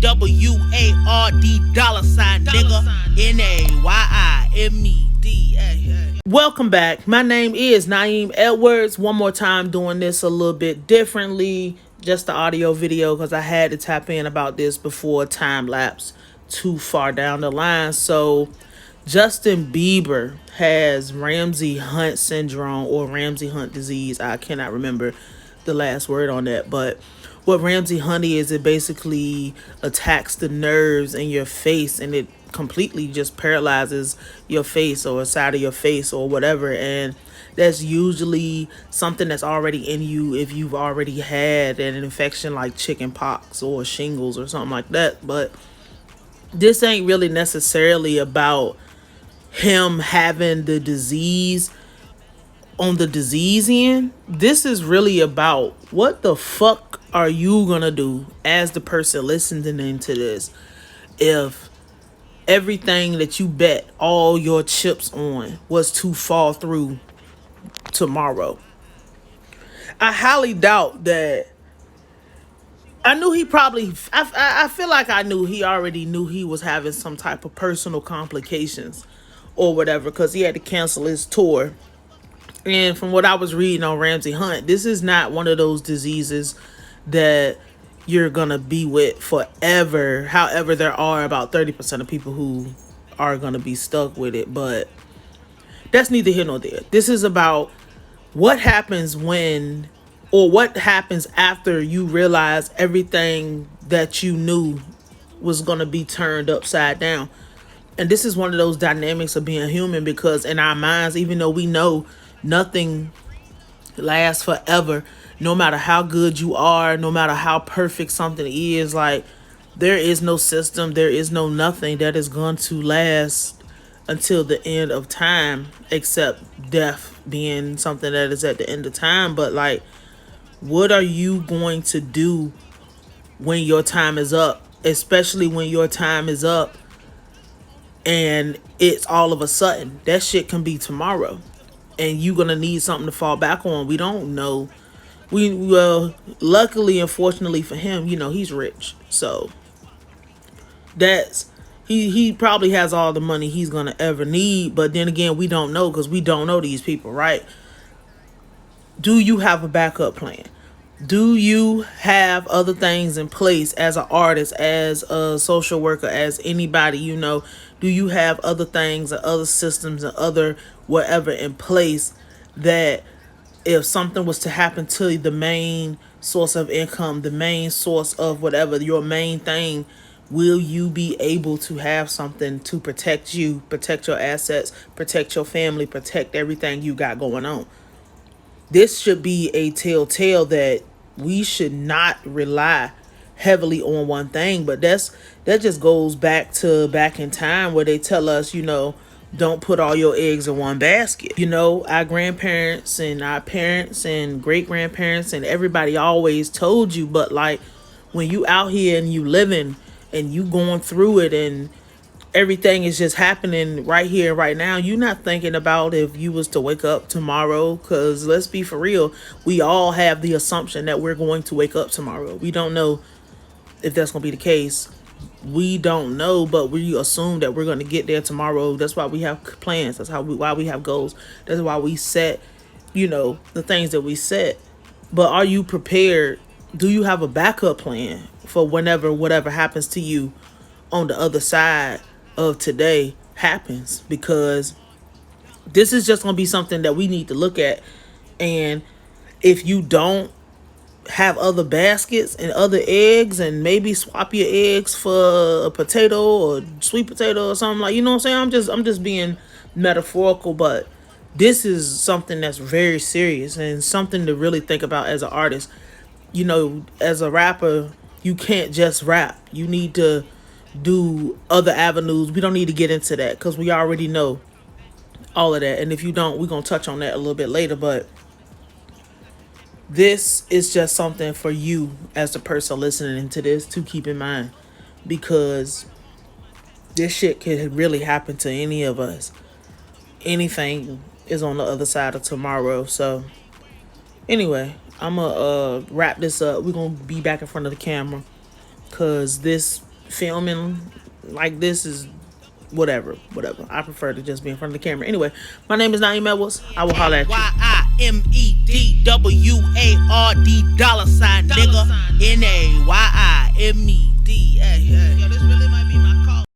WARD dollar sign, nigga. NAYIMED. Welcome back. My name is Nayim Edwards. One more time doing this a little bit differently. Just the audio video because I had to tap in about this before time lapse too far down the line. So Justin Bieber has Ramsay Hunt syndrome or Ramsay Hunt disease. I cannot remember the last word on that, but what Ramsay Hunt is, it basically attacks the nerves in your face and it completely just paralyzes your face or a side of your face or whatever. And that's usually something that's already in you if you've already had an infection like chicken pox or shingles or something like that. But this ain't really necessarily about him having the disease on the disease end. This is really about what the fuck are you gonna do as the person listening to this if everything that you bet all your chips on was to fall through tomorrow. I highly doubt that. I knew he probably, I feel like I knew he already knew he was having some type of personal complications or whatever because he had to cancel his tour. And from what I was reading on Ramsay Hunt, this is not one of those diseases that you're going to be with forever. However, there are about 30% of people who are going to be stuck with it. But that's neither here nor there. This is about what happens when, or what happens after you realize everything that you knew was going to be turned upside down. And this is one of those dynamics of being human because in our minds, even though we know nothing lasts forever, no matter how good you are, no matter how perfect something is, like there is no system, there is no nothing that is going to last until the end of time, except death being something that is at the end of time. But like, what are you going to do when your time is up, especially when your time is up and it's all of a sudden? That shit can be tomorrow and you're gonna need something to fall back on. We don't know. Well, luckily and fortunately for him, you know, he's rich, so that's he probably has all the money he's gonna ever need. But then again, we don't know because we don't know these people, right? Do you have a backup plan? Do you have other things in place as an artist, as a social worker, as anybody, you know? Do you have other things and other systems and other whatever in place that if something was to happen to the main source of income, the main source of whatever, your main thing, will you be able to have something to protect you, protect your assets, protect your family, protect everything you got going on? This should be a telltale that we should not rely heavily on one thing. But that just goes back in time where they tell us, you know, don't put all your eggs in one basket. You know, our grandparents and our parents and great grandparents and everybody always told you, but like when you out here and you living and you going through it and everything is just happening right here, right now, you're not thinking about if you was to wake up tomorrow, because let's be for real, we all have the assumption that we're going to wake up tomorrow. We don't know if that's going to be the case. We don't know, but we assume that we're going to get there tomorrow. That's why we have plans. That's why we have goals. That's why we set, you know, the things that we set. But are you prepared? Do you have a backup plan for whenever whatever happens to you on the other side of today happens? Because this is just going to be something that we need to look at. And if you don't have other baskets and other eggs and maybe swap your eggs for a potato or sweet potato or something, like, you know what I'm saying? I'm just being metaphorical, but this is something that's very serious and something to really think about as an artist. You know, as a rapper, you can't just rap. You need to do other avenues. We don't need to get into that because we already know all of that. And if you don't, we're going to touch on that a little bit later. But this is just something for you as the person listening to this to keep in mind, because this shit could really happen to any of us. Anything is on the other side of tomorrow. So anyway, I'm gonna wrap this up. We're gonna be back in front of the camera because this filming like this is whatever. I prefer to just be in front of the camera. Anyway, my name is Nayim Edwards. I will holler at you. YIMEDWARD $, nigga. NAYIME